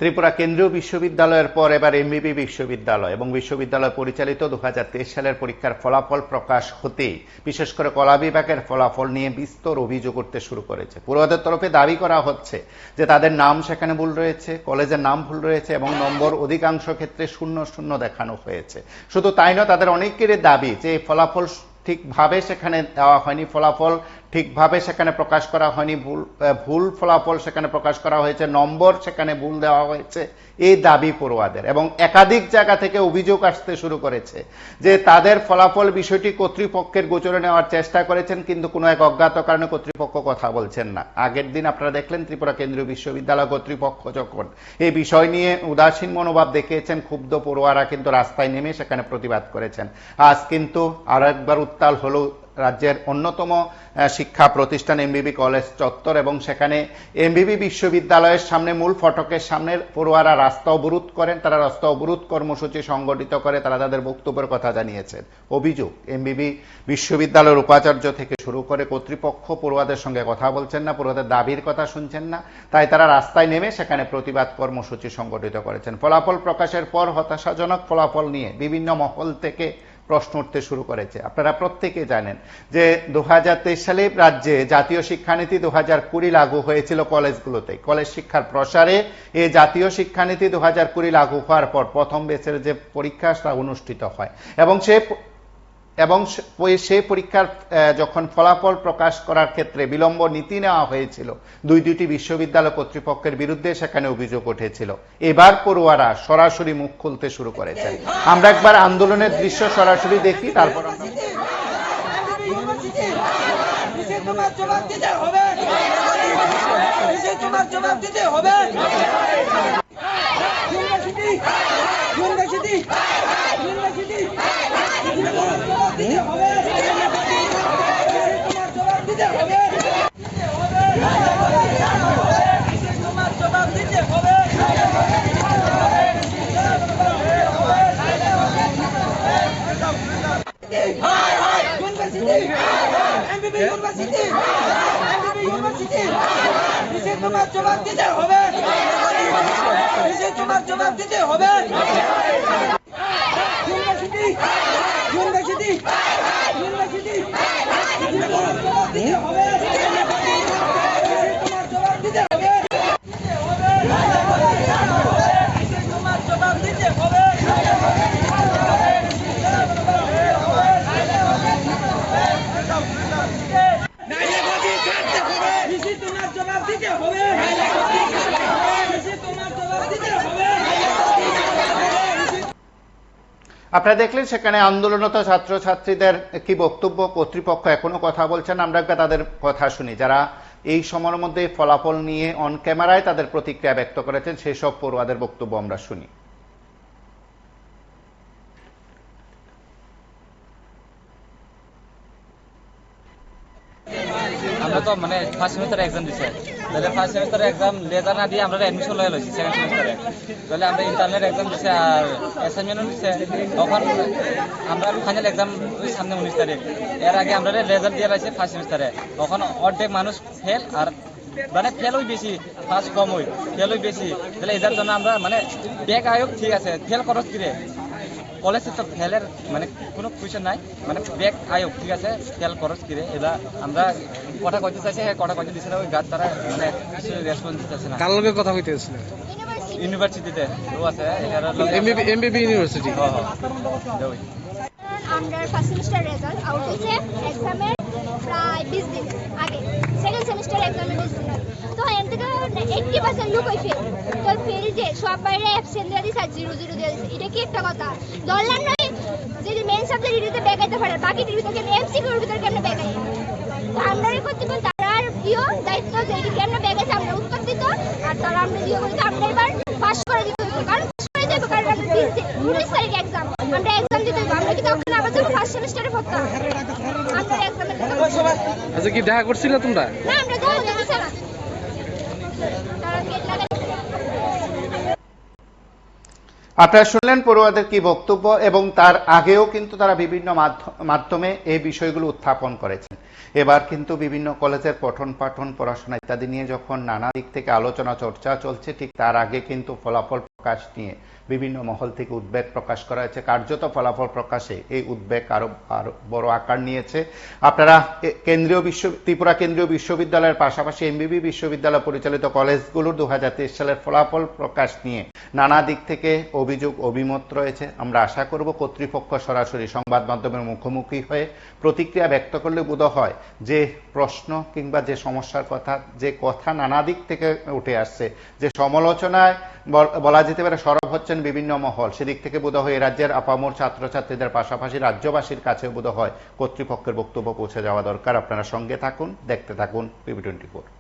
ত্রিপুরা কেন্দ্রীয় বিশ্ববিদ্যালয়ের পর এবার এমবিবি বিশ্ববিদ্যালয় এবং বিশ্ববিদ্যালয় পরিচালিত 2023 সালের পরীক্ষার ফলাফল প্রকাশ হতেই বিশেষ করে কলা বিভাগের ফলাফল নিয়ে বিস্তর অভিযোগ করতে শুরু করেছে। পড়ুয়াদের তরফে দাবি করা হচ্ছে যে তাদের নাম সেখানে ভুল রয়েছে, কলেজের নাম ভুল রয়েছে এবং নম্বর অধিকাংশ ক্ষেত্রে 0 দেখানো হয়েছে। শুধু তাই নয়, তাদের অনেকেরই দাবি যে ফলাফল ঠিকভাবে সেখানে দেওয়া হয়নি, ফলাফল ঠিকভাবে সেখানে প্রকাশ করা হয়নি, ভুল ফলাফল সেখানে প্রকাশ করা হয়েছে, নম্বর সেখানে ভুল দেওয়া হয়েছে, এই দাবি পড়ুয়াদের। এবং একাধিক জায়গা থেকে অভিযোগ আসতে শুরু করেছে যে তাদের ফলাফল বিষয়টি কর্তৃপক্ষের গোচরে নেওয়ার চেষ্টা করেছেন, কিন্তু কোনো এক অজ্ঞাত কারণে কর্তৃপক্ষ কথা বলছেন না। আগের দিন আপনারা দেখলেন ত্রিপুরা কেন্দ্রীয় বিশ্ববিদ্যালয় কর্তৃপক্ষ যখন এই বিষয় নিয়ে উদাসীন মনোভাব দেখিয়েছেন, ক্ষুব্ধ পড়ুয়ারা কিন্তু রাস্তায় নেমে সেখানে প্রতিবাদ করেছেন। আজ কিন্তু আরো একবার উত্তাল হলো রাজ্যের অন্যতম শিক্ষা প্রতিষ্ঠান এমবিবি কলেজ চত্বর এবং সেখানে এমবিবি বিশ্ববিদ্যালয়ের সামনে মূল ফটকের সামনে পড়ুয়ারা রাস্তা অবরোধ করেন। তারা রাস্তা অবরোধ কর্মসূচি সংগঠিত করে তারা তাদের বক্তব্যের কথা জানিয়েছেন। অভিযোগ, এমবিবি বিশ্ববিদ্যালয়ের উপাচার্য থেকে শুরু করে কর্তৃপক্ষ পড়ুয়াদের সঙ্গে কথা বলছেন না, পড়ুয়াদের দাবির কথা শুনছেন না, তাই তারা রাস্তায় নেমে সেখানে প্রতিবাদ কর্মসূচি সংগঠিত করেছেন। ফলাফল প্রকাশের পর হতাশাজনক ফলাফল নিয়ে বিভিন্ন মহল থেকে প্রশ্ন উঠতে শুরু করেছে। আপনারা প্রত্যেকে জানেন যে 2023 সালে রাজ্যে জাতীয় শিক্ষানীতি 2020 লাগু হয়েছিল কলেজগুলোতে। কলেজ শিক্ষার প্রসারে এই জাতীয় শিক্ষানীতি 2020 লাগু হওয়ার পর প্রথম ব্যাচের যে পরীক্ষা তা অনুষ্ঠিত হয় এবং সেই পরীক্ষার যখন ফলাফল প্রকাশ করার ক্ষেত্রে বিলম্ব নীতি নেওয়া হয়েছিল, দুইটি বিশ্ববিদ্যালয় কর্তৃপক্ষের বিরুদ্ধে সেখানে অভিযোগ উঠেছিল। এবার পড়ুয়ারা সরাসরি মুখ খুলতে শুরু করেছেন। আমরা একবার আন্দোলনের দৃশ্য সরাসরি দেখি, তারপর জবাব দিতে হবে। তোমার জবাব দিতে হবে। আপনারা দেখলেন সেখানে আন্দোলনরত ছাত্রছাত্রীদের কি বক্তব্য, কর্তৃপক্ষ এখনো কথা বলছেন। আমরা একবার তাদের কথা শুনি, যারা এই সময়ের মধ্যে ফলাফল নিয়ে অন ক্যামেরায় তাদের প্রতিক্রিয়া ব্যক্ত করেছেন, সেই সব পড়ুয়াদের বক্তব্য আমরা শুনি। আমরা তো মানে ফার্স্ট সেমিস্টার এক্সাম দিছি, তাহলে ফার্স্ট সেমিস্টার এক্সাম লেজার না দিয়ে আমরা অ্যাডমিশন লয়ে লইছি সেকেন্ড সেমিস্টারে। তাহলে আমরা ইন্টারনাল এক্সাম দিছি আর অ্যাসাইনমেন্টও দিছে। তখন আমরা ফাইনাল এক্সাম ওই সামনে 19 তারিখ, এর আগে আমরা লেজার দিয়ে লাইছি ফার্স্ট সেমিস্টারে। তখন অর্ধেক মানুষ ফেল, আর মানে ফেলই বেশি, ফার্স্ট কম হই, ফেলই বেশি। তাহলে এটার জন্য আমরা মানে ব্যাক আয়োগ ঠিক আছে, ফেল খরচ কিরে কলেজে তো ফেলের মানে কোনো কুয়েশন নাই, মানে ব্যাক আয়োগ ঠিক আছে, ফেল খরচ কিরে। এটা আমরা কথা কইতে চাইছে, হ্যাঁ কথা কইতে দিছে না, ওই গাছ তারা মানে কিছু রেসপন্স দিতেছে না। কার লগে কথা কইতেছিল? ইউনিভার্সিটিতে ও আছে, এমবিবি ইউনিভার্সিটি। আমরা ফার্স্ট সেমিস্টার রেজাল্ট আউট হয়েছে এক্সামের প্রায় 20 দিন আগে, সেকেন্ড সেমিস্টার এক্সামের 20 দিন আগে। তো এর থেকে 80% লোক ওই ফেল, তো ফেল যে সব বাইরে অ্যাবসেন্ট দিয়ে দিছে আর 0 দিয়ে দিছে। এটা কি একটা কথা? ধরলাম না যে মেইন সাবজেক্ট এটাতে ব্যাগাইতে পারে, বাকি ভিতরে কেন এমসিকিউর ভিতরে কেন ব্যাগাই? তো আমরা করতে পারি তার প্রিয় দায়িত্ব যে এটা কেন ব্যাগাইছে আমরা উত্তর দিত, আর তারা আমরা দিয়ে বলতে আমরা এবার পাস করে দিতে হইতো, কারণ পাস করে যাবে, কারণ আমরা 19 তারিখ এক্সাম, আমরা এক্সাম দিতে হইব। আমরা কি তখন আবার যাবো ফার্স্ট সেমিস্টারে পড়তাম? আমরা এক্সামে আচ্ছা, কি দেখা করছিল তোমরা? না, আমরা যাবো দিতে না, তারা গেট লাগাই। আপনারা শুনলেন পড়ুয়াদের কি বক্তব্য, এবং তার আগেও কিন্তু তারা বিভিন্ন মাধ্যমে এই বিষয়গুলো উত্থাপন করেছেন। এবার কিন্তু বিভিন্ন কলেজের পঠন পাঠন পড়াশোনা ইত্যাদি নিয়ে যখন নানা দিক থেকে আলোচনা চর্চা চলছে, ঠিক তার আগে কিন্তু ফলাফল প্রকাশ নিয়ে বিভিন্ন মহল থেকে উদ্বেগ প্রকাশ করা হয়েছে। কার্যত ফলাফল প্রকাশে এই উদ্বেগ আরো বড় আকার নিয়েছে। আপনারা ত্রিপুরা কেন্দ্রীয় বিশ্ববিদ্যালয়ের পাশাপাশি এমবিবি বিশ্ববিদ্যালয় পরিচালিত কলেজগুলোর 2023 সালের ফলাফল প্রকাশ নিয়ে নানা দিক থেকে অভিযোগ অভিমত রয়েছে। আমরা আশা করব কর্তৃপক্ষ সরাসরি সংবাদ মাধ্যমের মুখোমুখি হয়ে প্রতিক্রিয়া ব্যক্ত করলে বোধ হয় যে প্রশ্ন কিংবা যে সমস্যার কথা, যে কথা নানা দিক থেকে উঠে আসছে, যে সমালোচনায় বলা যেতে পারে সরব হচ্ছেন বিভিন্ন মহল, সেদিক থেকে বোধ হয় রাজ্যের আপামর ছাত্রছাত্রীদের পাশাপাশি রাজ্যবাসীর কাছে বোধ হয় কর্তৃপক্ষের বক্তব্য পৌঁছে যাওয়া দরকার। আপনারা সঙ্গে থাকুন, দেখতে থাকুন PB24।